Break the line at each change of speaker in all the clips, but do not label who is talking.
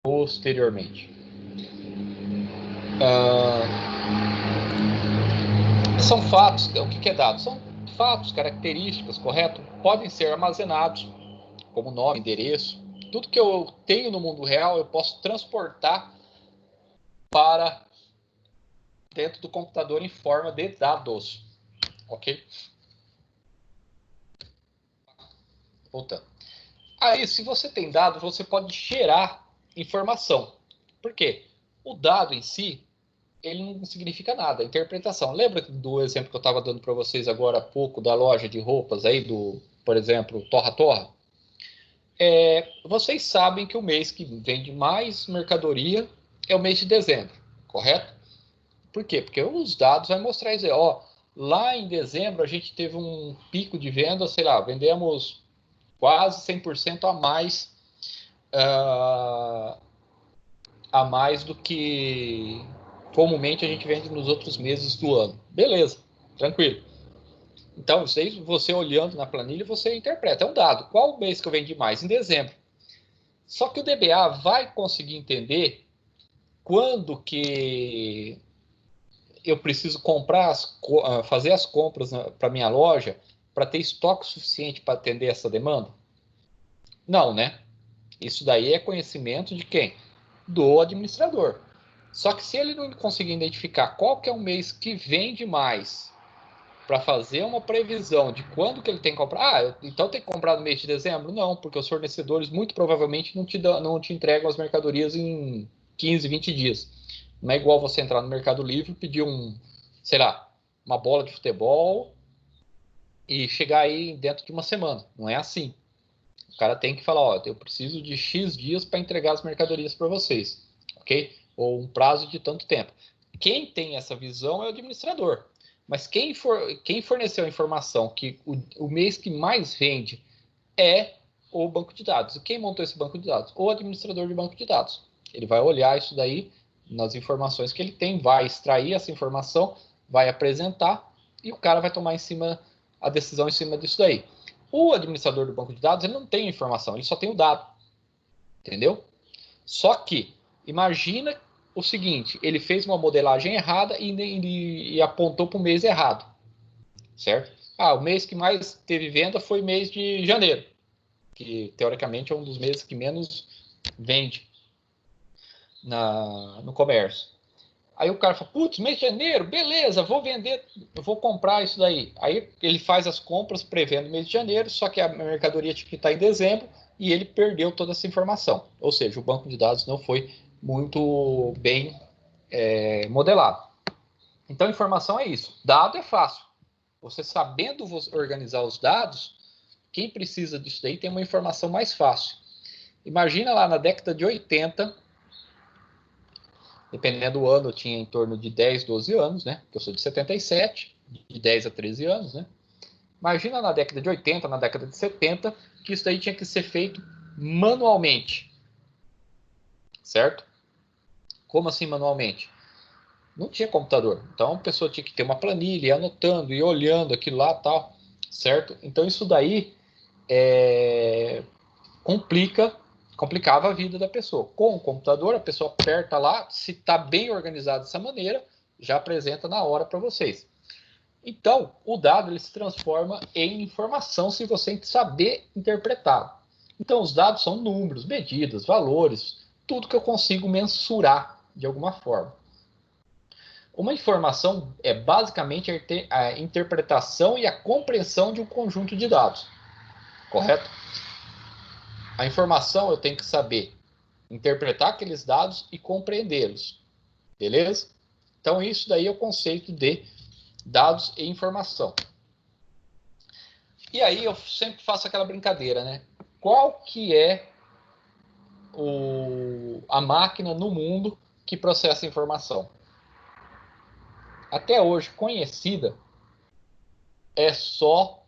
posteriormente. São fatos. O que é dado? São fatos, características, correto? Podem ser armazenados como nome, endereço. Tudo que eu tenho no mundo real eu posso transportar para dentro do computador em forma de dados. Ok? Voltando. Aí, se você tem dado, você pode gerar informação. Por quê? O dado em si, ele não significa nada. Interpretação. Lembra do exemplo que eu estava dando para vocês agora há pouco da loja de roupas aí, por exemplo, Torra Torra? Vocês sabem que o mês que vende mais mercadoria é o mês de dezembro, correto? Por quê? Porque os dados vão mostrar isso aí. Ó, lá em dezembro a gente teve um pico de venda, sei lá, vendemos quase 100% a mais do que comumente a gente vende nos outros meses do ano. Beleza, tranquilo. Então, isso aí, você olhando na planilha, você interpreta. É um dado. Qual o mês que eu vendi mais? Em dezembro. Só que o DBA vai conseguir entender quando que eu preciso fazer as compras para minha loja para ter estoque suficiente para atender essa demanda? Não, né? Isso daí é conhecimento de quem? Do administrador. Só que se ele não conseguir identificar qual que é o mês que vende mais para fazer uma previsão de quando que ele tem que comprar, então tem que comprar no mês de dezembro? Não, porque os fornecedores muito provavelmente não te entregam as mercadorias em 15, 20 dias. Não é igual você entrar no Mercado Livre e pedir sei lá, uma bola de futebol e chegar aí dentro de uma semana. Não é assim. O cara tem que falar, ó, eu preciso de X dias para entregar as mercadorias para vocês, ok? Ou um prazo de tanto tempo. Quem tem essa visão é o administrador. Mas quem forneceu a informação que o mês que mais vende é o banco de dados. E quem montou esse banco de dados? O administrador de banco de dados. Ele vai olhar isso daí nas informações que ele tem, vai extrair essa informação, vai apresentar e o cara vai tomar a decisão em cima disso daí. O administrador do banco de dados ele não tem informação, ele só tem o dado, entendeu? Só que imagina o seguinte, ele fez uma modelagem errada e apontou para o mês errado, certo? O mês que mais teve venda foi o mês de janeiro, que teoricamente é um dos meses que menos vende no comércio. Aí o cara fala, putz, mês de janeiro, beleza, vou vender, vou comprar isso daí. Aí ele faz as compras prevendo o mês de janeiro, só que a mercadoria tinha que estar em dezembro e ele perdeu toda essa informação. Ou seja, o banco de dados não foi muito bem modelado. Então, informação é isso. Dado é fácil. Você sabendo organizar os dados, quem precisa disso daí tem uma informação mais fácil. Imagina lá na década de 80, dependendo do ano, eu tinha em torno de 10, 12 anos, né? Eu sou de 77, de 10 a 13 anos, né? Imagina na década de 80, na década de 70, que isso daí tinha que ser feito manualmente. Certo? Como assim manualmente? Não tinha computador. Então a pessoa tinha que ter uma planilha, ir anotando, ir olhando aquilo lá e tal. Certo? Então isso daí complicava a vida da pessoa. Com o computador, a pessoa aperta lá, se está bem organizado dessa maneira, já apresenta na hora para vocês. Então, o dado ele se transforma em informação se você saber interpretá-lo. Então, os dados são números, medidas, valores, tudo que eu consigo mensurar de alguma forma. Uma informação é basicamente a interpretação e a compreensão de um conjunto de dados, correto? A informação eu tenho que saber interpretar aqueles dados e compreendê-los, beleza? Então, isso daí é o conceito de dados e informação. E aí eu sempre faço aquela brincadeira, né? Qual que é a máquina no mundo que processa informação? Até hoje conhecida é só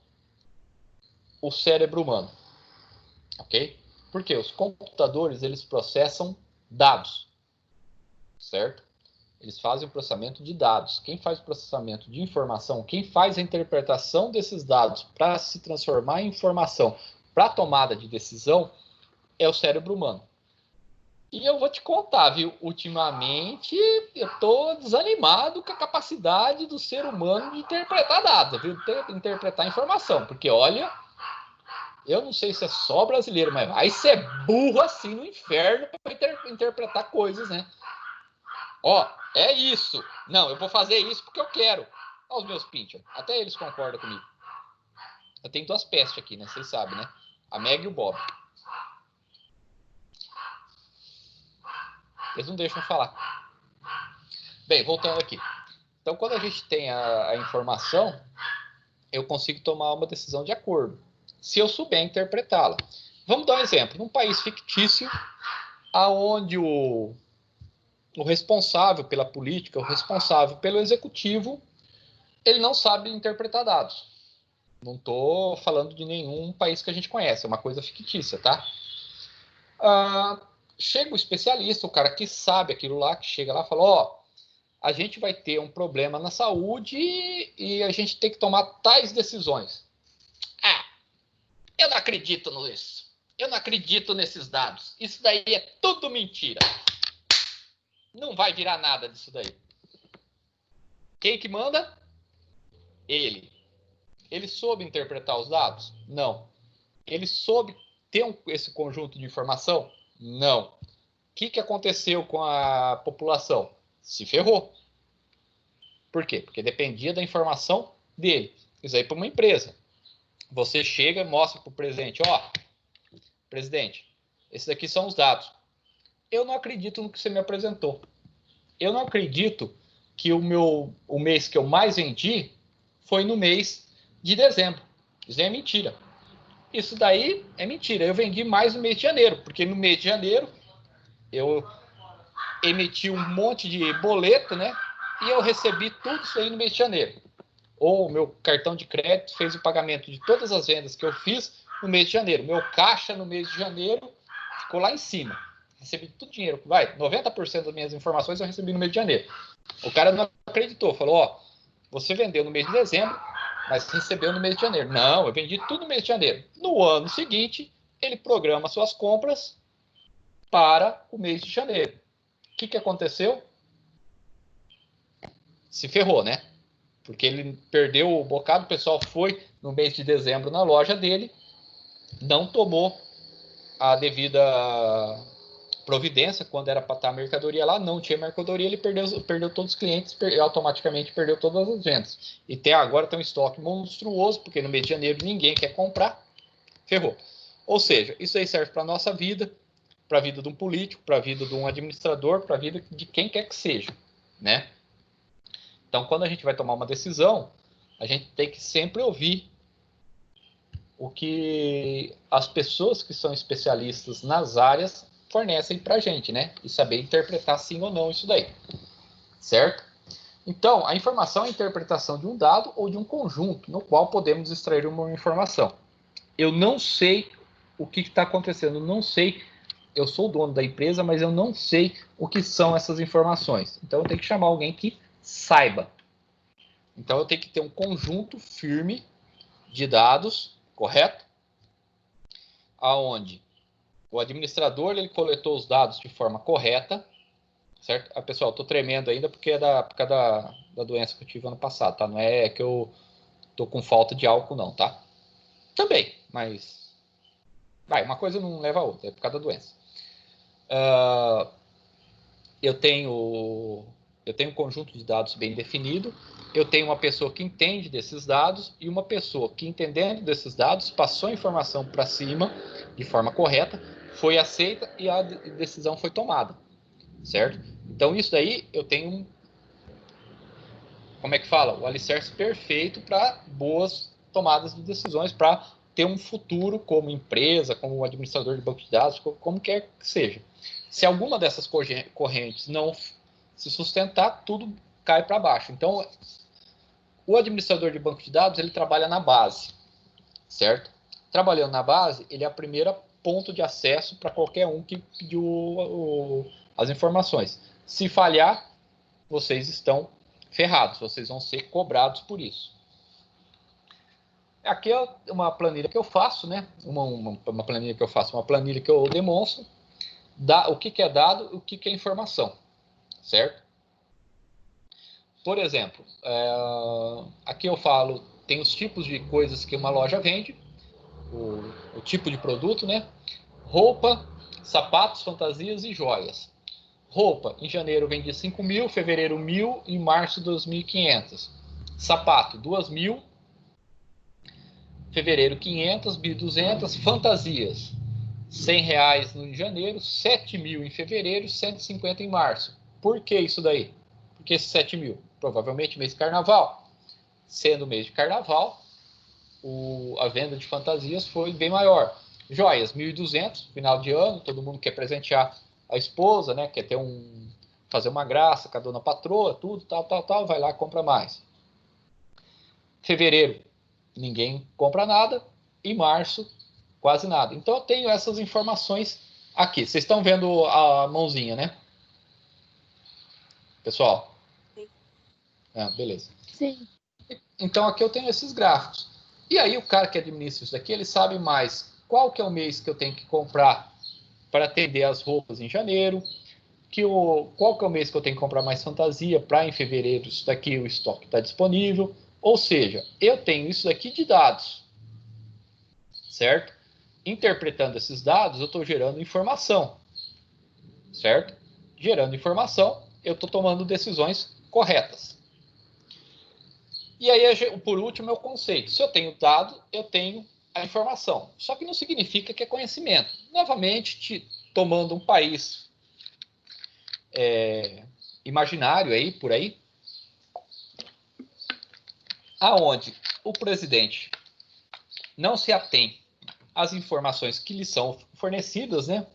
o cérebro humano, ok? Porque os computadores eles processam dados, certo? Eles fazem o processamento de dados. Quem faz o processamento de informação, quem faz a interpretação desses dados para se transformar em informação para tomada de decisão é o cérebro humano. E eu vou te contar, viu? Ultimamente, eu tô desanimado com a capacidade do ser humano de interpretar dados, viu? Interpretar informação. Porque, olha, eu não sei se é só brasileiro, mas vai ser burro assim no inferno para interpretar coisas, né? Ó, é isso. Não, eu vou fazer isso porque eu quero. Olha os meus pinchers. Até eles concordam comigo. Eu tenho duas pestes aqui, né? Vocês sabem, né? A Meg e o Bob. Eles não deixam falar. Bem, voltando aqui. Então, quando a gente tem a informação, eu consigo tomar uma decisão de acordo, se eu souber interpretá-la. Vamos dar um exemplo. Num país fictício, aonde o responsável pela política, o responsável pelo executivo, ele não sabe interpretar dados. Não estou falando de nenhum país que a gente conhece, é uma coisa fictícia, tá? Chega o especialista, o cara que sabe aquilo lá, que chega lá e fala, ó, a gente vai ter um problema na saúde e a gente tem que tomar tais decisões. Ah, eu não acredito nisso. Eu não acredito nesses dados. Isso daí é tudo mentira. Não vai virar nada disso daí. Quem que manda? Ele. Ele soube interpretar os dados? Não. Ele soube ter esse conjunto de informação? Não. O que aconteceu com a população? Se ferrou. Por quê? Porque dependia da informação dele. Isso aí para uma empresa. Você chega e mostra para o presidente, ó, presidente, esses aqui são os dados. Eu não acredito no que você me apresentou. Eu não acredito que o mês que eu mais vendi foi no mês de dezembro. Isso é mentira. Isso daí é mentira. Eu vendi mais no mês de janeiro, porque no mês de janeiro eu emiti um monte de boleto, né? E eu recebi tudo isso aí no mês de janeiro. Ou o meu cartão de crédito fez o pagamento de todas as vendas que eu fiz no mês de janeiro. Meu caixa no mês de janeiro ficou lá em cima. Recebi tudo dinheiro. Vai, 90% das minhas informações eu recebi no mês de janeiro. O cara não acreditou. Falou, ó, você vendeu no mês de dezembro, mas recebeu no mês de janeiro. Não, eu vendi tudo no mês de janeiro. No ano seguinte, ele programa suas compras para o mês de janeiro. O que aconteceu? Se ferrou, né? Porque ele perdeu o bocado, o pessoal foi no mês de dezembro na loja dele, não tomou a devida providência quando era para estar a mercadoria lá, não tinha mercadoria, ele perdeu todos os clientes, automaticamente perdeu todas as vendas. E até agora tem um estoque monstruoso, porque no mês de janeiro ninguém quer comprar, ferrou. Ou seja, isso aí serve para a nossa vida, para a vida de um político, para a vida de um administrador, para a vida de quem quer que seja, né? Então, quando a gente vai tomar uma decisão, a gente tem que sempre ouvir o que as pessoas que são especialistas nas áreas fornecem para a gente, né? E saber interpretar sim ou não isso daí, certo? Então, a informação é a interpretação de um dado ou de um conjunto no qual podemos extrair uma informação. Eu não sei o que está acontecendo, não sei, eu sou o dono da empresa, mas eu não sei o que são essas informações. Então, eu tenho que chamar alguém que saiba. Então, eu tenho que ter um conjunto firme de dados, correto? Aonde o administrador ele coletou os dados de forma correta, certo? Pessoal, estou tremendo ainda porque é por causa da doença que eu tive ano passado, tá? Não é que eu tô com falta de álcool, não, tá? Também, mas uma coisa não leva a outra, é por causa da doença. Eu tenho um conjunto de dados bem definido, eu tenho uma pessoa que entende desses dados e uma pessoa que, entendendo desses dados, passou a informação para cima de forma correta, foi aceita e a decisão foi tomada, certo? Então, isso daí eu tenho como é que fala? O alicerce perfeito para boas tomadas de decisões, para ter um futuro como empresa, como administrador de banco de dados, como quer que seja. Se alguma dessas correntes não se sustentar, tudo cai para baixo. Então, o administrador de banco de dados, ele trabalha na base, certo? Trabalhando na base, ele é a primeira ponto de acesso para qualquer um que pediu as informações. Se falhar, vocês estão ferrados, vocês vão ser cobrados por isso. Aqui é uma planilha que eu faço, né? Uma planilha que eu faço, uma planilha que eu demonstro. o que é dado e o que é informação, certo? Por exemplo, aqui eu falo, tem os tipos de coisas que uma loja vende, o tipo de produto, né? Roupa, sapatos, fantasias e joias. Roupa, em janeiro vende 5.000, fevereiro 1.000 e março 2.500. Sapato, 2.000, fevereiro 500, 1.200. Fantasias, R$ 100 no janeiro, 7.000 em fevereiro, 150 em março. Por que isso daí? Por que esses 7.000? Provavelmente mês de carnaval. Sendo mês de carnaval, a venda de fantasias foi bem maior. Joias, 1.200, final de ano, todo mundo quer presentear a esposa, né? Quer ter fazer uma graça com a dona patroa, tudo, tal, vai lá e compra mais. Fevereiro, ninguém compra nada. E março, quase nada. Então eu tenho essas informações aqui. Vocês estão vendo a mãozinha, né? Pessoal? Beleza.
Sim.
Então aqui eu tenho esses gráficos. E aí o cara que administra isso daqui, ele sabe mais qual que é o mês que eu tenho que comprar para atender as roupas em janeiro, qual que é o mês que eu tenho que comprar mais fantasia para em fevereiro isso daqui o estoque está disponível. Ou seja, eu tenho isso daqui de dados, certo? Interpretando esses dados, eu estou gerando informação, certo? Gerando informação, eu estou tomando decisões corretas. E aí, por último, é o conceito. Se eu tenho dado, eu tenho a informação. Só que não significa que é conhecimento. Novamente, tomando um país imaginário aí, por aí, aonde o presidente não se atém às informações que lhe são fornecidas, né?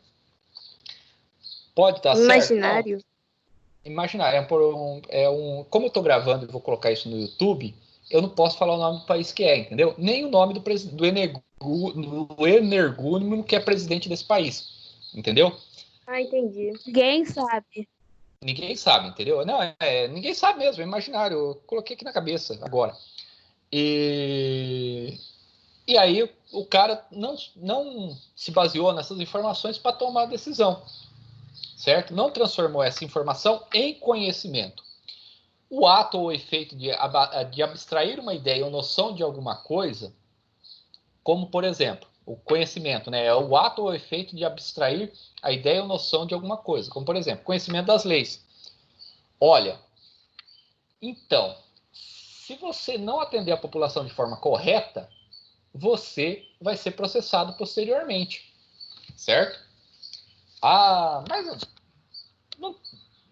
Pode estar certo?
Imaginário.
Não. Imaginário. Como eu estou gravando e vou colocar isso no YouTube, eu não posso falar o nome do país que é, entendeu? Nem o nome do energúmeno que é presidente desse país, entendeu?
Ah, entendi. Ninguém sabe.
Ninguém sabe, entendeu? Não, ninguém sabe mesmo, é imaginário. Eu coloquei aqui na cabeça agora. E aí o cara não se baseou nessas informações para tomar a decisão, certo? Não transformou essa informação em conhecimento. O ato ou efeito de abstrair uma ideia ou noção de alguma coisa, como, por exemplo, o conhecimento, né? É o ato ou efeito de abstrair a ideia ou noção de alguma coisa, como, por exemplo, conhecimento das leis. Olha, então, se você não atender a população de forma correta, você vai ser processado posteriormente, certo? Mas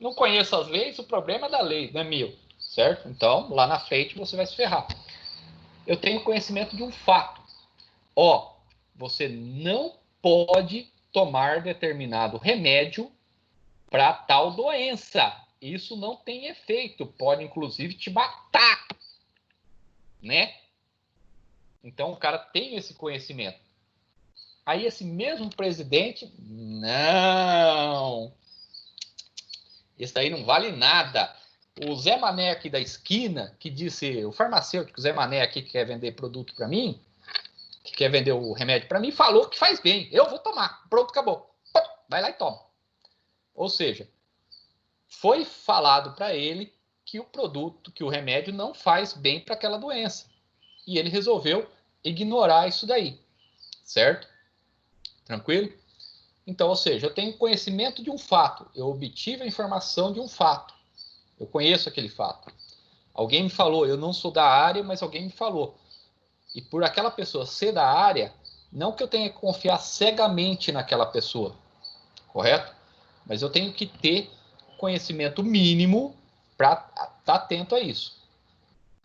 não conheço as leis, o problema é da lei, não é meu, certo? Então, lá na frente você vai se ferrar. Eu tenho conhecimento de um fato. Você não pode tomar determinado remédio para tal doença. Isso não tem efeito, pode inclusive te matar, né? Então o cara tem esse conhecimento. Aí esse mesmo presidente, não, isso aí não vale nada. O Zé Mané aqui da esquina, que disse, o farmacêutico Zé Mané aqui que quer vender produto para mim, que quer vender o remédio para mim, falou que faz bem. Eu vou tomar. Pronto, acabou. Vai lá e toma. Ou seja, foi falado para ele que o produto, que o remédio não faz bem para aquela doença. E ele resolveu ignorar isso daí. Certo? Tranquilo? Então, ou seja, eu tenho conhecimento de um fato. Eu obtive a informação de um fato. Eu conheço aquele fato. Alguém me falou, eu não sou da área, mas alguém me falou. E por aquela pessoa ser da área, não que eu tenha que confiar cegamente naquela pessoa, correto? Mas eu tenho que ter conhecimento mínimo para estar atento a isso.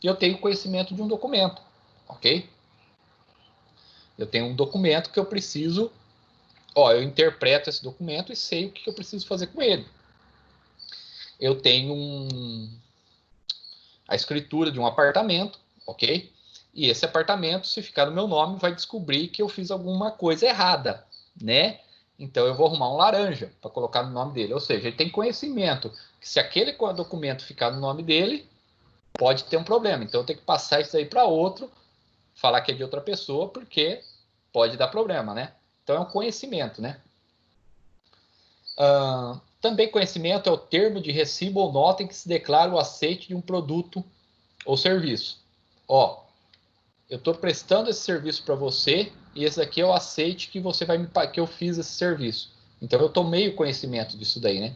E eu tenho conhecimento de um documento, ok? Eu tenho um documento que eu preciso, eu interpreto esse documento e sei o que eu preciso fazer com ele. Eu tenho a escritura de um apartamento, ok? E esse apartamento, se ficar no meu nome, vai descobrir que eu fiz alguma coisa errada, né? Então eu vou arrumar um laranja para colocar no nome dele. Ou seja, ele tem conhecimento que se aquele documento ficar no nome dele, pode ter um problema. Então eu tenho que passar isso aí para outro, falar que é de outra pessoa, porque pode dar problema, né? Então é um conhecimento, né? Também conhecimento é o termo de recibo ou nota em que se declara o aceite de um produto ou serviço. Ó, eu estou prestando esse serviço para você e esse daqui é o aceite que você vai me que eu fiz esse serviço. Então eu tomei o conhecimento disso daí, né?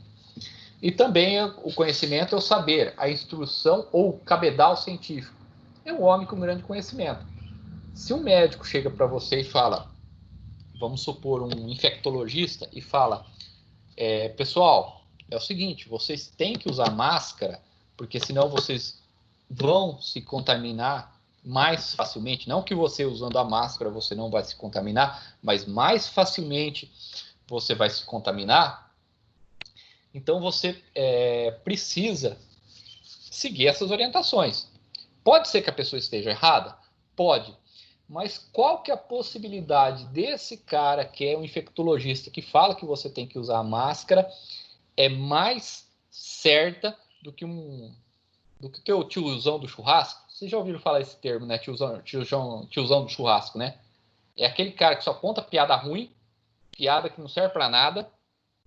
E também o conhecimento é o saber, a instrução ou o cabedal científico. É um homem com grande conhecimento. Se um médico chega para você e fala, vamos supor um infectologista e fala, pessoal, é o seguinte, vocês têm que usar máscara, porque senão vocês vão se contaminar mais facilmente. Não que você usando a máscara você não vai se contaminar, mas mais facilmente você vai se contaminar. Então você precisa seguir essas orientações. Pode ser que a pessoa esteja errada? Pode. Mas qual que é a possibilidade desse cara que é um infectologista que fala que você tem que usar a máscara é mais certa do que o tiozão do churrasco? Vocês já ouviram falar esse termo, né? Tiozão do churrasco, né? É aquele cara que só conta piada ruim, piada que não serve para nada,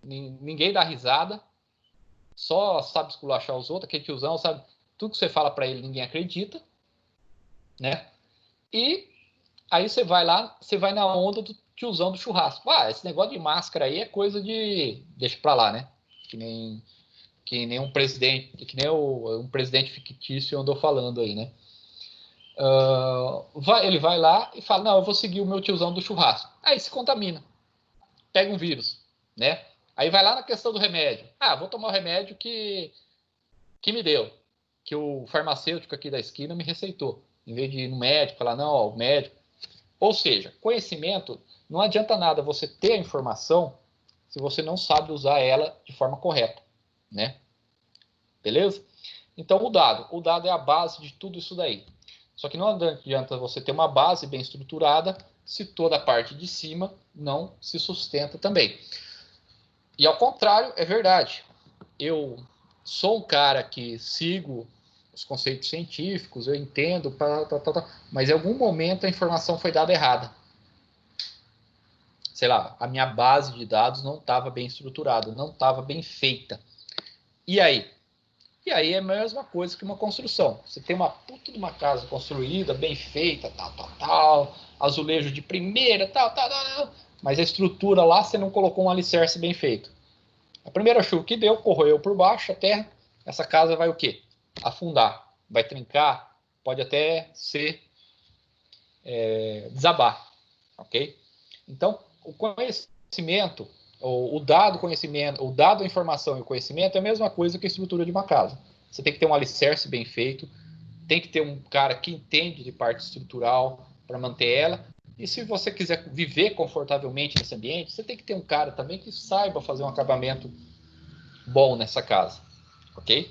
ninguém dá risada, só sabe esculachar os outros, aquele tiozão, sabe? Tudo que você fala para ele, ninguém acredita, né? E aí você vai lá, você vai na onda do tiozão do churrasco. Esse negócio de máscara aí é coisa de... Deixa pra lá, né? Que nem um presidente, que nem um presidente fictício andou falando aí, né? Ele vai lá e fala, não, eu vou seguir o meu tiozão do churrasco. Aí se contamina, pega um vírus, né? Aí vai lá na questão do remédio. Vou tomar o remédio que me deu, que o farmacêutico aqui da esquina me receitou. Em vez de ir no médico, falar, não, ó, o médico. Ou seja, conhecimento, não adianta nada você ter a informação se você não sabe usar ela de forma correta, né? Beleza? Então, o dado é a base de tudo isso daí. Só que não adianta você ter uma base bem estruturada se toda a parte de cima não se sustenta também. E ao contrário, é verdade. Eu sou um cara que sigo os conceitos científicos, eu entendo, mas em algum momento a informação foi dada errada. Sei lá, a minha base de dados não estava bem estruturada, não estava bem feita. E aí? E aí é a mesma coisa que uma construção. Você tem uma puta de uma casa construída, bem feita, tal, azulejo de primeira, tal, mas a estrutura lá você não colocou um alicerce bem feito. A primeira chuva que deu, corroeu por baixo a terra, essa casa vai o quê? Afundar, vai trincar, pode até ser desabar, ok? Então, o conhecimento, o dado conhecimento, o dado, a informação e o conhecimento é a mesma coisa que a estrutura de uma casa. Você tem que ter um alicerce bem feito, tem que ter um cara que entende de parte estrutural para manter ela. E se você quiser viver confortavelmente nesse ambiente, você tem que ter um cara também que saiba fazer um acabamento bom nessa casa, ok?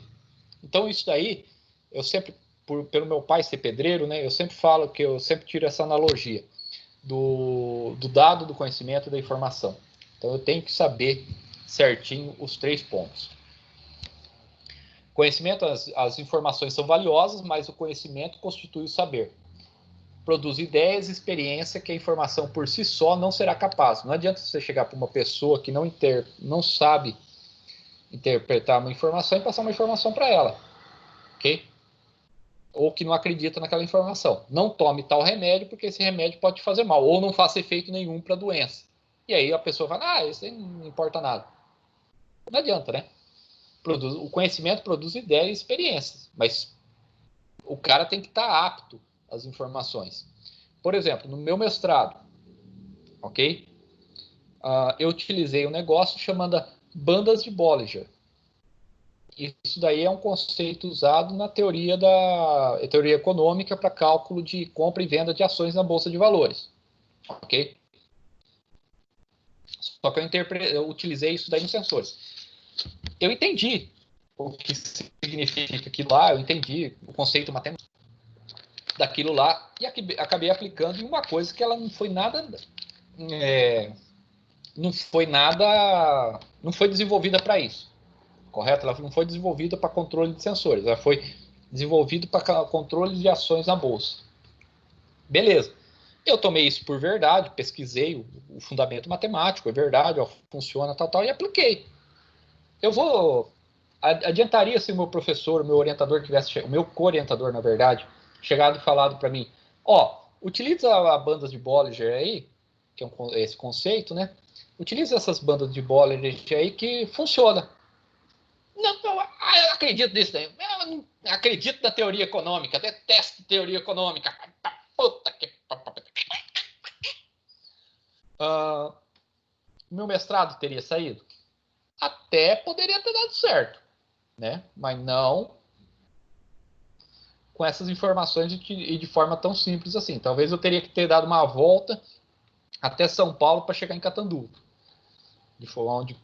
Então isso daí, eu sempre, pelo meu pai ser pedreiro, né, eu sempre falo que eu sempre tiro essa analogia do dado, do conhecimento e da informação. Então eu tenho que saber certinho os 3 pontos. Conhecimento, as informações são valiosas, mas o conhecimento constitui o saber. Produz ideias e experiência que a informação por si só não será capaz. Não adianta você chegar para uma pessoa que não sabe interpretar uma informação e passar uma informação para ela, ok? Ou que não acredita naquela informação. Não tome tal remédio porque esse remédio pode te fazer mal, ou não faça efeito nenhum para a doença. E aí a pessoa fala, isso aí não importa nada. Não adianta, né? O conhecimento produz ideias e experiências, mas o cara tem que estar apto às informações. Por exemplo, no meu mestrado, ok? Eu utilizei um negócio chamado bandas de Bollinger. Isso daí é um conceito usado na teoria econômica para cálculo de compra e venda de ações na Bolsa de Valores. Ok? Só que eu utilizei isso daí nos sensores. Eu entendi o que significa aquilo lá, eu entendi o conceito matemático daquilo lá e acabei aplicando em uma coisa que ela não foi nada... não foi desenvolvida para isso. Correto? Ela não foi desenvolvida para controle de sensores, ela foi desenvolvida para controle de ações na bolsa. Beleza. Eu tomei isso por verdade, pesquisei o fundamento matemático, é verdade, ó, funciona, tal, e apliquei. Eu vou... Adiantaria se o meu professor, o meu orientador tivesse... O meu co-orientador, na verdade, chegado e falado para mim, ó, utiliza a bandas de Bollinger aí, que é esse conceito, né? Utiliza essas bandas de Bollinger aí que funciona. Não, eu acredito nisso daí. Eu não acredito na teoria econômica, detesto teoria econômica. Puta que... meu mestrado teria saído? Até poderia ter dado certo, né? Mas não com essas informações e de forma tão simples assim. Talvez eu teria que ter dado uma volta até São Paulo para chegar em Catanduva. De forma onde,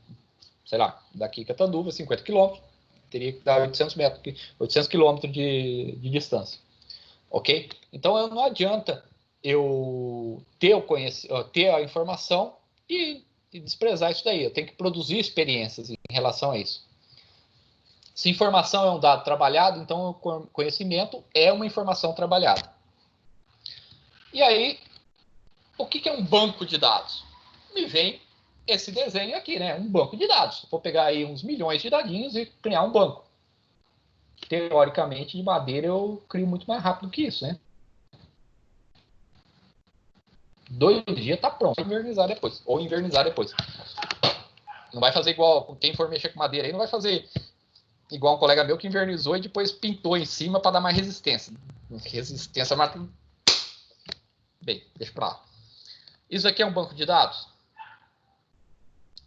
sei lá, daqui a Catanduva, 50 quilômetros, teria que dar 800 quilômetros de distância. Ok? Então, não adianta eu ter a informação e desprezar isso daí. Eu tenho que produzir experiências em relação a isso. Se informação é um dado trabalhado, então o conhecimento é uma informação trabalhada. E aí, o que é um banco de dados? Me vem esse desenho aqui, né? Um banco de dados. Vou pegar aí uns milhões de dadinhos e criar um banco. Teoricamente, de madeira eu crio muito mais rápido que isso, né? 2 dias tá pronto. Invernizar depois. Ou invernizar depois. Não vai fazer igual quem for mexer com madeira aí, não vai fazer igual um colega meu que invernizou e depois pintou em cima para dar mais resistência. Resistência mata. Bem, deixa pra lá. Isso aqui é um banco de dados?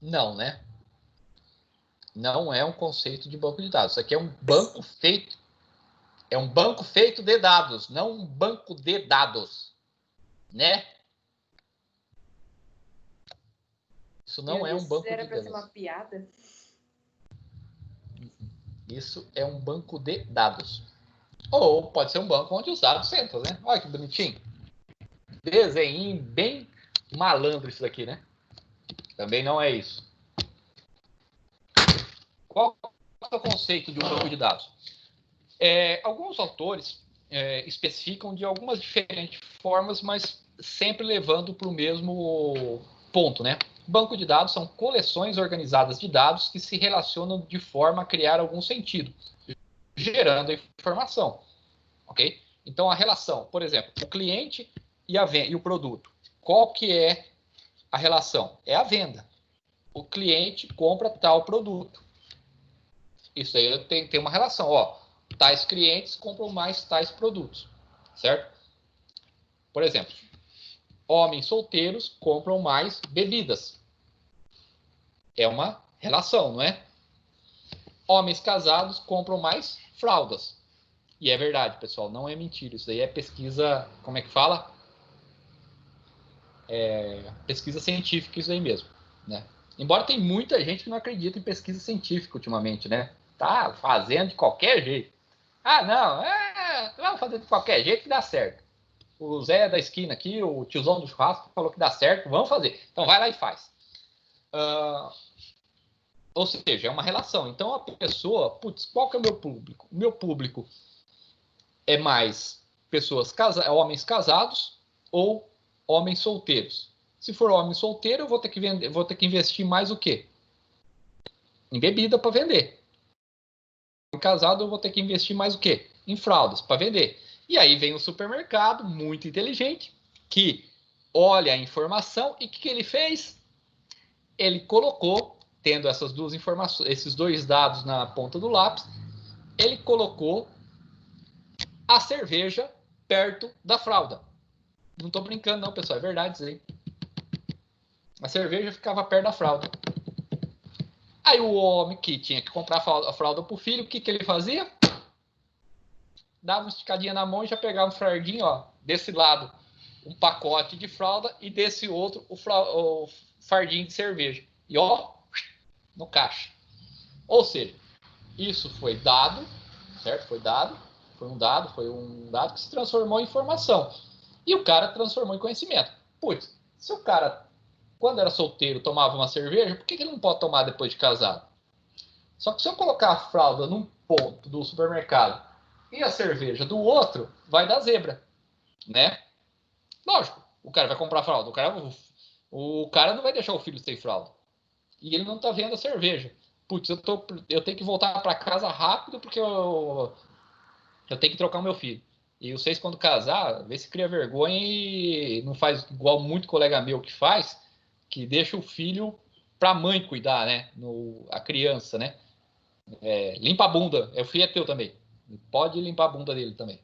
Não, né? Não é um conceito de banco de dados. Isso aqui é um banco feito. É um banco feito de dados, não um banco de dados, né? Isso não é um banco de dados.
Era para ser uma piada?
Isso é um banco de dados. Ou pode ser um banco onde os dados sentam, né? Olha que bonitinho. Desenho bem malandro isso daqui, né? Também não é isso. Qual é o conceito de um banco de dados? Alguns autores especificam de algumas diferentes formas, mas sempre levando para o mesmo ponto, né? Banco de dados são coleções organizadas de dados que se relacionam de forma a criar algum sentido, gerando informação, ok? Então, a relação, por exemplo, o cliente e o produto. Qual que é a relação? É a venda. O cliente compra tal produto. Isso aí tem uma relação, ó. Tais clientes compram mais tais produtos, certo? Por exemplo, homens solteiros compram mais bebidas. É uma relação, não é? Homens casados compram mais fraldas. E é verdade, pessoal, não é mentira. Isso aí é pesquisa, como é que fala? Pesquisa científica, isso aí mesmo, né? Embora tem muita gente que não acredita em pesquisa científica ultimamente, né? Tá fazendo de qualquer jeito. Ah, não, vamos fazer de qualquer jeito que dá certo. O Zé da esquina aqui, o tiozão do churrasco, falou que dá certo, vamos fazer. Então vai lá e faz. Ou seja, é uma relação. Então a pessoa, putz, qual que é o meu público? O meu público é mais homens casados ou homens solteiros. Se for homem solteiro, eu vou ter que investir mais o quê? Em bebida para vender. Casado, eu vou ter que investir mais o quê? Em fraldas para vender. E aí vem o supermercado, muito inteligente, que olha a informação e o que ele fez? Ele colocou, tendo essas duas informações, esses dois dados na ponta do lápis, ele colocou a cerveja perto da fralda. Não estou brincando não, pessoal, é verdade isso aí. A cerveja ficava perto da fralda. Aí o homem que tinha que comprar a fralda para o filho, o que ele fazia? Dava uma esticadinha na mão e já pegava um fardinho, ó, desse lado um pacote de fralda e desse outro o fardinho de cerveja. E ó, no caixa. Ou seja, isso foi dado, certo? Foi um dado que se transformou em informação. E o cara transformou em conhecimento. Putz, se o cara, quando era solteiro, tomava uma cerveja, por que ele não pode tomar depois de casado? Só que se eu colocar a fralda num ponto do supermercado e a cerveja do outro, vai dar zebra, né? Lógico, O cara vai comprar fralda. O cara não vai deixar o filho sem fralda. E ele não tá vendo a cerveja. Putz, eu tenho que voltar para casa rápido porque eu tenho que trocar o meu filho. E vocês, quando casar, vê se cria vergonha e não faz igual muito colega meu que faz, que deixa o filho para a mãe cuidar, né? A criança, né? Limpa a bunda. O filho é teu também. Pode limpar a bunda dele também.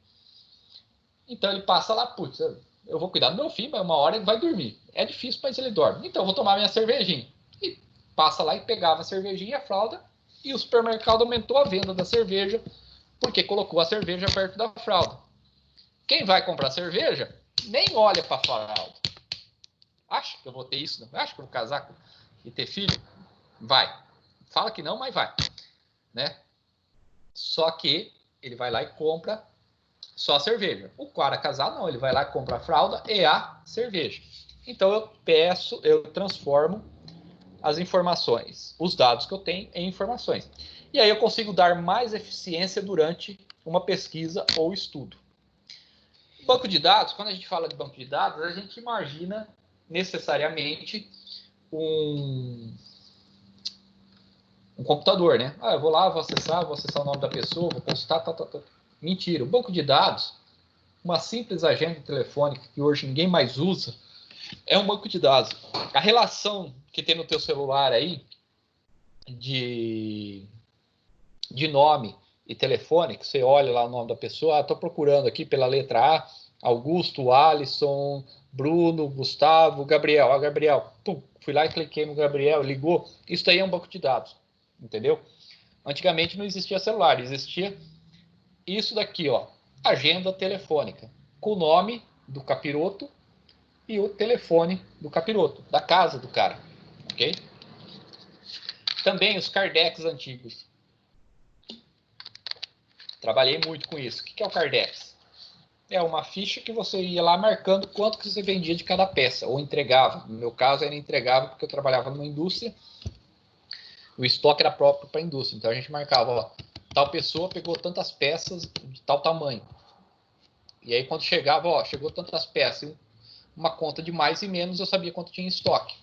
Então ele passa lá, putz, eu vou cuidar do meu filho, mas uma hora ele vai dormir. É difícil, mas ele dorme. Então eu vou tomar minha cervejinha. E passa lá e pegava a cervejinha e a fralda, e o supermercado aumentou a venda da cerveja porque colocou a cerveja perto da fralda. Quem vai comprar cerveja nem olha para a fralda. Acha que eu vou ter isso? Não? Acha que eu vou casar e ter filho? Vai. Fala que não, mas vai. Né? Só que ele vai lá e compra só a cerveja. O cara casado não, ele vai lá e compra a fralda e a cerveja. Então eu transformo as informações, os dados que eu tenho em informações. E aí eu consigo dar mais eficiência durante uma pesquisa ou estudo. Banco de dados, quando a gente fala de banco de dados, a gente imagina necessariamente um computador, né? Eu vou lá, vou acessar o nome da pessoa, vou consultar, tal. Mentira. O banco de dados, uma simples agenda telefônica que hoje ninguém mais usa, é um banco de dados. A relação que tem no teu celular aí de nome e telefone, que você olha lá o nome da pessoa, estou procurando aqui pela letra A, Augusto, Alisson, Bruno, Gustavo, Gabriel. Gabriel, pum, fui lá e cliquei no Gabriel, ligou. Isso daí é um banco de dados, entendeu? Antigamente não existia celular, existia isso daqui, ó, agenda telefônica, com o nome do capiroto e o telefone do capiroto, da casa do cara, ok? Também os Cardex antigos. Trabalhei muito com isso. O que é o Cardex? É uma ficha que você ia lá marcando quanto que você vendia de cada peça, ou entregava. No meu caso, era entregável porque eu trabalhava numa indústria. O estoque era próprio para a indústria. Então a gente marcava, ó, tal pessoa pegou tantas peças de tal tamanho. E aí quando chegava, ó, chegou tantas peças, uma conta de mais e menos, eu sabia quanto tinha em estoque.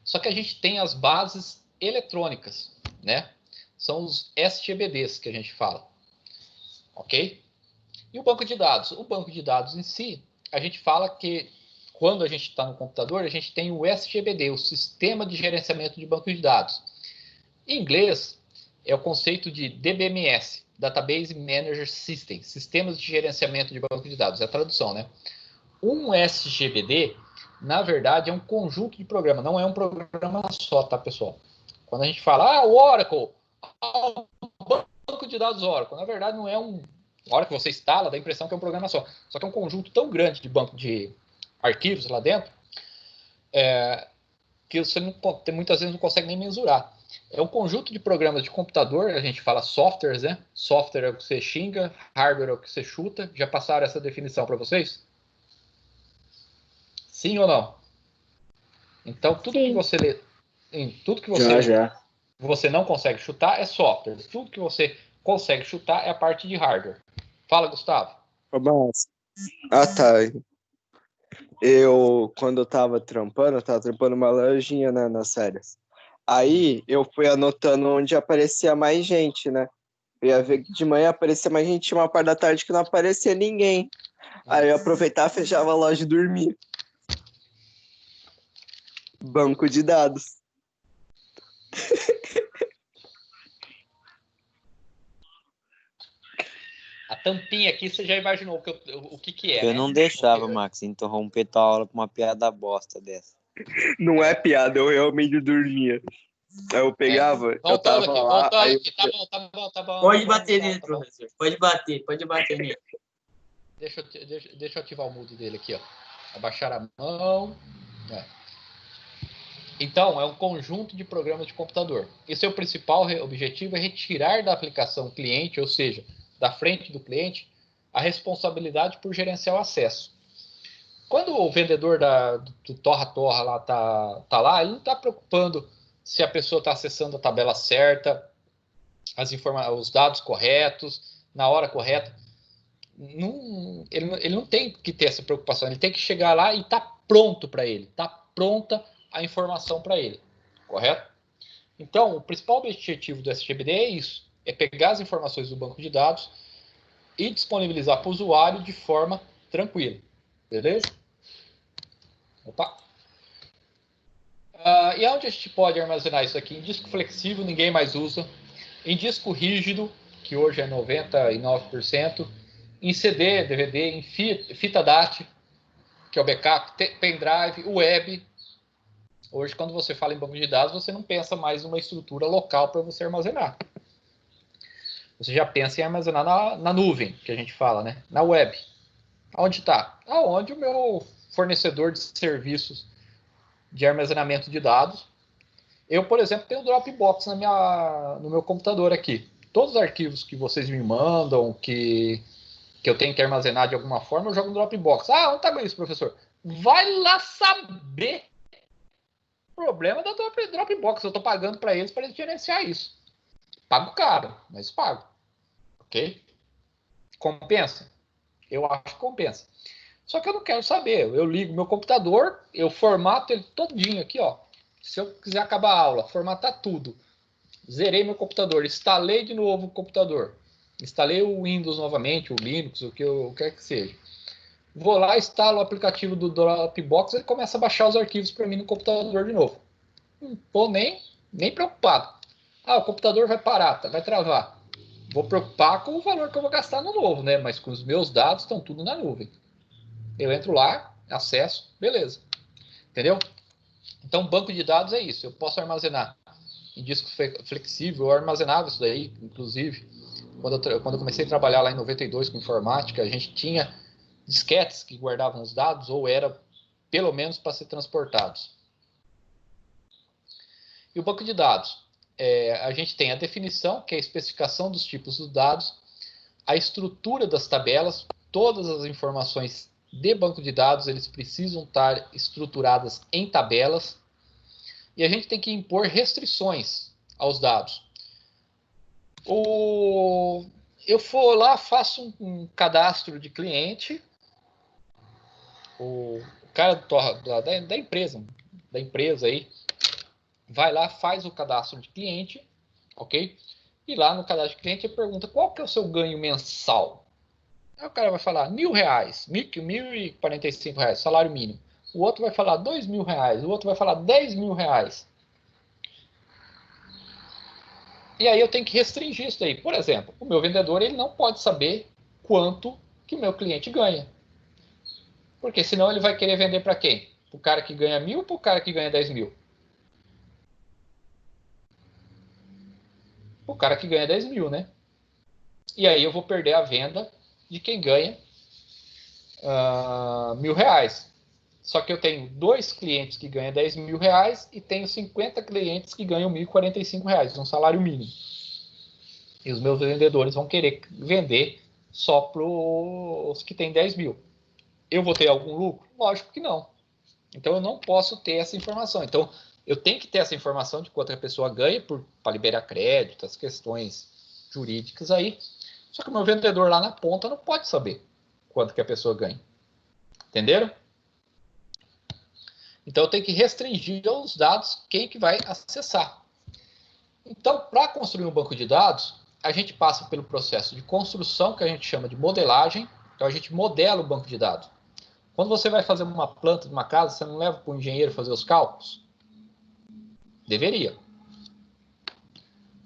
Só que a gente tem as bases eletrônicas, né? São os SGBDs que a gente fala, ok? E o banco de dados? O banco de dados em si, a gente fala que quando a gente está no computador, a gente tem o SGBD, o Sistema de Gerenciamento de Banco de Dados. Em inglês, é o conceito de DBMS, Database Manager System, Sistemas de Gerenciamento de Banco de Dados, é a tradução, né? Um SGBD, na verdade, é um conjunto de programas, não é um programa só, tá, pessoal? Quando a gente fala, o Oracle, o banco de dados Oracle, na verdade não é um... A hora que você instala, dá a impressão que é um programa só. Só que é um conjunto tão grande de banco de arquivos lá dentro, que você não, muitas vezes não consegue nem mensurar. É um conjunto de programas de computador, a gente fala softwares, né? Software é o que você xinga, hardware é o que você chuta. Já passaram essa definição para vocês? Sim ou não? Então, tudo que você lê, tudo que você não consegue chutar é software. Tudo que você consegue chutar é a parte de hardware. Fala, Gustavo.
Tá. Quando eu tava trampando uma lojinha, né, nas férias. Aí eu fui anotando onde aparecia mais gente, né? Eu ia ver que de manhã aparecia mais gente, uma parte da tarde que não aparecia ninguém. Aí eu aproveitava, fechava a loja e dormia. Banco de dados.
A tampinha aqui, você já imaginou o que é,
Eu
né?
não deixava, Max, interromper tua aula com uma piada bosta dessa.
Não é piada, eu realmente dormia. Aí eu pegava, eu tava lá...
Voltando aqui, tá bom.
Pode bater nele, professor. Pode bater nele.
Deixa eu ativar o mudo dele aqui, ó. Abaixar a mão. Então, é um conjunto de programas de computador. E seu principal objetivo é retirar da aplicação cliente, ou seja, da frente do cliente, a responsabilidade por gerenciar o acesso. Quando o vendedor do Torra lá tá lá, ele não está preocupando se a pessoa está acessando a tabela certa, os dados corretos, na hora correta. ele não tem que ter essa preocupação, ele tem que chegar lá e tá pronto para ele, tá pronta a informação para ele, correto? Então, o principal objetivo do SGBD é isso, é pegar as informações do banco de dados e disponibilizar para o usuário de forma tranquila, beleza? Opa! E onde a gente pode armazenar isso aqui? Em disco flexível, ninguém mais usa. Em disco rígido, que hoje é 99%. Em CD, DVD, em fita DAT, que é o backup, pendrive, web. Hoje, quando você fala em banco de dados, você não pensa mais numa estrutura local para você armazenar. Você já pensa em armazenar na nuvem, que a gente fala, né? Na web. Onde está? Aonde o meu fornecedor de serviços de armazenamento de dados. Eu, por exemplo, tenho o Dropbox no meu computador aqui. Todos os arquivos que vocês me mandam, que eu tenho que armazenar de alguma forma, eu jogo no Dropbox. Onde está isso, professor? Vai lá saber. O problema da Dropbox. Eu estou pagando para eles gerenciar isso. Pago caro, mas pago. Ok? Compensa? Eu acho que compensa. Só que eu não quero saber. Eu ligo meu computador, eu formato ele todinho aqui, ó. Se eu quiser acabar a aula, formatar tudo. Zerei meu computador, instalei de novo o computador. Instalei o Windows novamente, o Linux, o que quer que seja. Vou lá, instalo o aplicativo do Dropbox e começa a baixar os arquivos para mim no computador de novo. Não estou nem preocupado. O computador vai parar, vai travar. Vou preocupar com o valor que eu vou gastar no novo, né? Mas com os meus dados estão tudo na nuvem. Eu entro lá, acesso, beleza. Entendeu? Então, banco de dados é isso. Eu posso armazenar em disco flexível. Eu armazenava isso daí, inclusive. Quando eu comecei a trabalhar lá em 92 com informática, a gente tinha disquetes que guardavam os dados, ou era pelo menos para ser transportados. E o banco de dados? A gente tem a definição, que é a especificação dos tipos dos dados, a estrutura das tabelas, todas as informações de banco de dados, eles precisam estar estruturadas em tabelas, e a gente tem que impor restrições aos dados. Eu for lá, faço um cadastro de cliente, o cara da empresa aí, vai lá, faz o cadastro de cliente, ok? E lá no cadastro de cliente ele pergunta qual que é o seu ganho mensal. Aí o cara vai falar R$1.000, R$1.045, salário mínimo. O outro vai falar R$2.000, o outro vai falar R$10.000. E aí eu tenho que restringir isso aí. Por exemplo, o meu vendedor ele não pode saber quanto que o meu cliente ganha. Porque senão ele vai querer vender para quem? Para o cara que ganha 1.000 ou para o cara que ganha 10.000? O cara que ganha 10.000, né? E aí eu vou perder a venda de quem ganha R$1.000. Só que eu tenho 2 clientes que ganham R$10.000 e tenho 50 clientes que ganham R$1.045, um salário mínimo. E os meus vendedores vão querer vender só para os que têm 10.000. Eu vou ter algum lucro? Lógico que não. Então eu não posso ter essa informação. Então eu tenho que ter essa informação de quanto a pessoa ganha para liberar crédito, as questões jurídicas aí. Só que o meu vendedor lá na ponta não pode saber quanto que a pessoa ganha. Entenderam? Então eu tenho que restringir os dados quem que vai acessar. Então, para construir um banco de dados, a gente passa pelo processo de construção, que a gente chama de modelagem. Então a gente modela o banco de dados. Quando você vai fazer uma planta de uma casa, você não leva para o engenheiro fazer os cálculos? Deveria.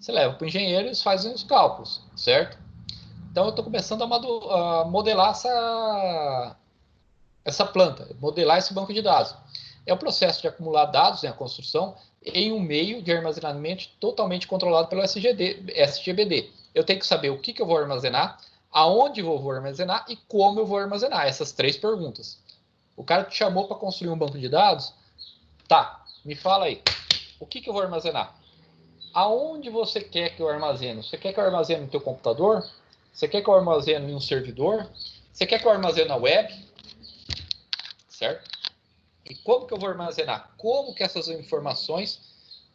Você leva para o engenheiro e eles fazem os cálculos, certo? Então eu estou começando a modelar essa planta, modelar esse banco de dados. É o processo de acumular dados, a construção, em um meio de armazenamento totalmente controlado pelo SGBD. Eu tenho que saber o que eu vou armazenar, aonde eu vou armazenar e como eu vou armazenar. Essas 3 perguntas. O cara te chamou para construir um banco de dados? Tá, me fala aí. O que eu vou armazenar? Aonde você quer que eu armazene? Você quer que eu armazene no teu computador? Você quer que eu armazene em um servidor? Você quer que eu armazene na web? Certo? E como que eu vou armazenar? Como que essas informações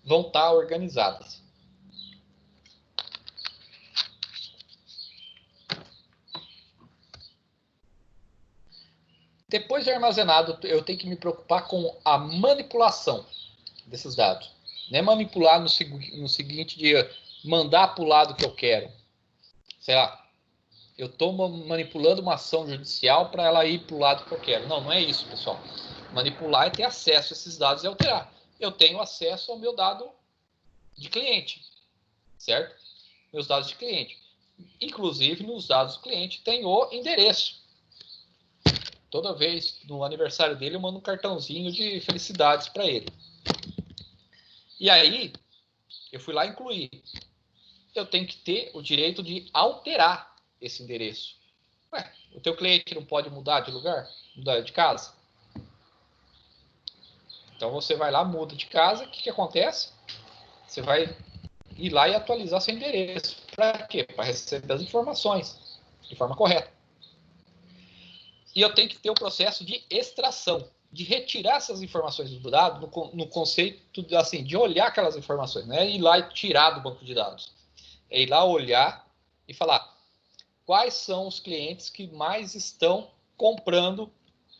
vão estar organizadas? Depois de armazenado, eu tenho que me preocupar com a manipulação desses dados. Não é manipular no seguinte de mandar para o lado que eu quero. Sei lá, eu estou manipulando uma ação judicial para ela ir para o lado que eu quero. Não, não é isso, pessoal. Manipular é ter acesso a esses dados e alterar. Eu tenho acesso ao meu dado de cliente, certo? Meus dados de cliente. Inclusive, nos dados do cliente tem o endereço. Toda vez, no aniversário dele, eu mando um cartãozinho de felicidades para ele. E aí, eu fui lá incluir. Eu tenho que ter o direito de alterar esse endereço. Ué, o teu cliente não pode mudar de lugar? Mudar de casa? Então, você vai lá, muda de casa. O que acontece? Você vai ir lá e atualizar seu endereço. Para quê? Para receber as informações de forma correta. E eu tenho que ter o processo de extração, de retirar essas informações do dado no conceito assim, de olhar aquelas informações, não é ir lá e tirar do banco de dados. É ir lá olhar e falar quais são os clientes que mais estão comprando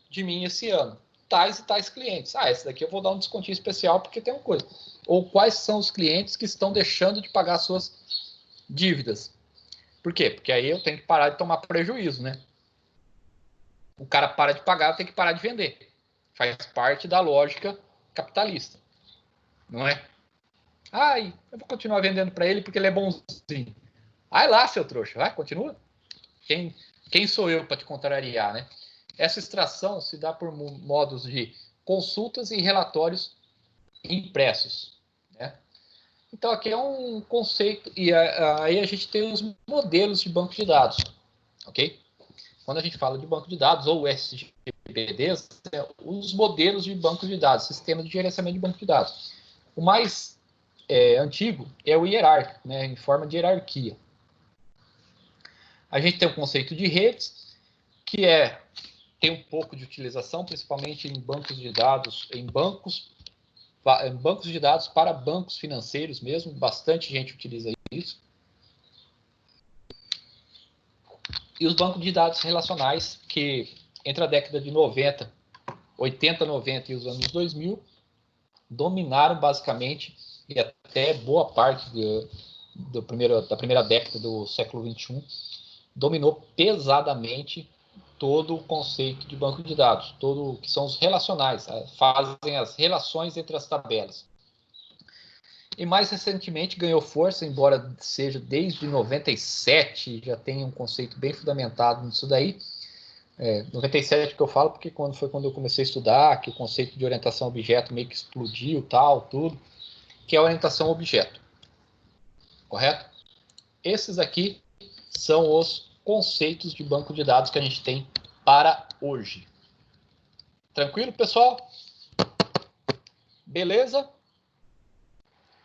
de mim esse ano. Tais e tais clientes. Ah, esse daqui eu vou dar um descontinho especial porque tem uma coisa. Ou quais são os clientes que estão deixando de pagar suas dívidas. Por quê? Porque aí eu tenho que parar de tomar prejuízo, né? O cara para de pagar, eu tenho que parar de vender. Faz parte da lógica capitalista. Não é? Ai, eu vou continuar vendendo para ele porque ele é bonzinho. Vai lá, seu trouxa. Vai, continua. Quem sou eu para te contrariar, né? Essa extração se dá por modos de consultas e relatórios impressos, né? Então, aqui é um conceito, e aí a gente tem os modelos de banco de dados, ok? Quando a gente fala de banco de dados, ou SGBDs, os modelos de banco de dados, sistema de gerenciamento de banco de dados. O mais antigo é o hierárquico, né, em forma de hierarquia. A gente tem o conceito de redes, que tem um pouco de utilização, principalmente em bancos de dados, em bancos de dados para bancos financeiros mesmo, bastante gente utiliza isso. E os bancos de dados relacionais, que entre a década de 90, 80, 90 e os anos 2000, dominaram basicamente, e até boa parte da primeira década do século XXI, dominou pesadamente todo o conceito de banco de dados, todo que são os relacionais, fazem as relações entre as tabelas. E mais recentemente ganhou força, embora seja desde 97, já tem um conceito bem fundamentado nisso daí. 97 que eu falo, porque foi quando eu comecei a estudar, que o conceito de orientação a objeto meio que explodiu, tal, tudo, que é a orientação a objeto. Correto? Esses aqui são os conceitos de banco de dados que a gente tem para hoje. Tranquilo, pessoal? Beleza?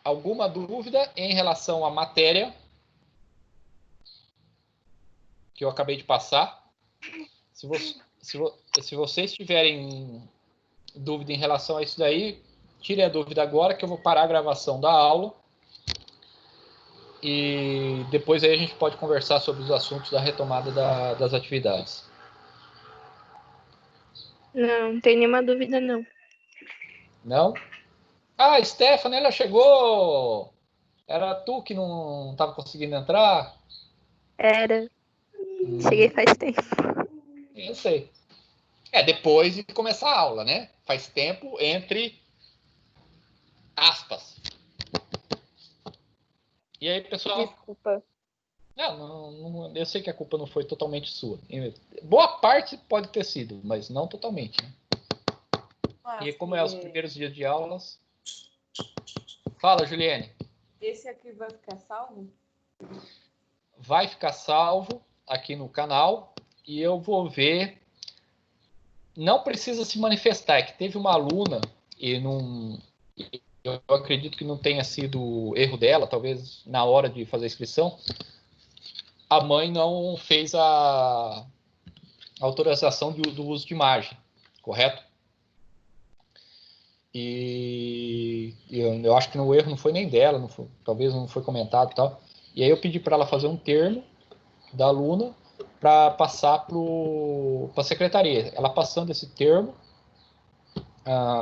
Alguma dúvida em relação à matéria que eu acabei de passar? Se vocês tiverem dúvida em relação a isso daí, tirem a dúvida agora, que eu vou parar a gravação da aula. E depois aí a gente pode conversar sobre os assuntos da retomada das atividades.
Não tem nenhuma dúvida, não.
Não? Ah, Stephanie, ela chegou! Era tu que não estava conseguindo entrar?
Era. Cheguei faz tempo.
Eu sei. Depois de começar a aula, né? Faz tempo entre aspas. E aí, pessoal?
Desculpa.
Não, eu sei que a culpa não foi totalmente sua. Boa parte pode ter sido, mas não totalmente. Né? E como é os primeiros dias de aulas... Fala, Juliane.
Esse aqui vai ficar salvo?
Vai ficar salvo aqui no canal e eu vou ver. Não precisa se manifestar, é que teve uma aluna e eu acredito que não tenha sido erro dela, talvez na hora de fazer a inscrição, a mãe não fez a autorização do uso de imagem, correto? E eu acho que o erro não foi nem dela, talvez não foi comentado e tal. E aí eu pedi para ela fazer um termo da aluna para passar para a secretaria. Ela passando esse termo,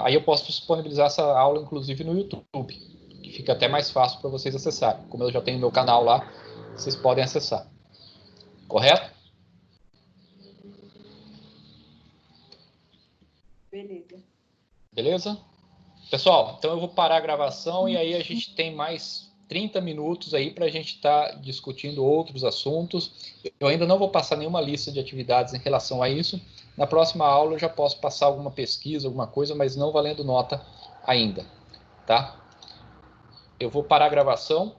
aí eu posso disponibilizar essa aula, inclusive, no YouTube, que fica até mais fácil para vocês acessarem. Como eu já tenho meu canal lá, vocês podem acessar. Correto?
Beleza.
Beleza? Pessoal, então eu vou parar a gravação e aí a gente tem mais 30 minutos aí para a gente estar discutindo outros assuntos. Eu ainda não vou passar nenhuma lista de atividades em relação a isso. Na próxima aula eu já posso passar alguma pesquisa, alguma coisa, mas não valendo nota ainda, tá? Eu vou parar a gravação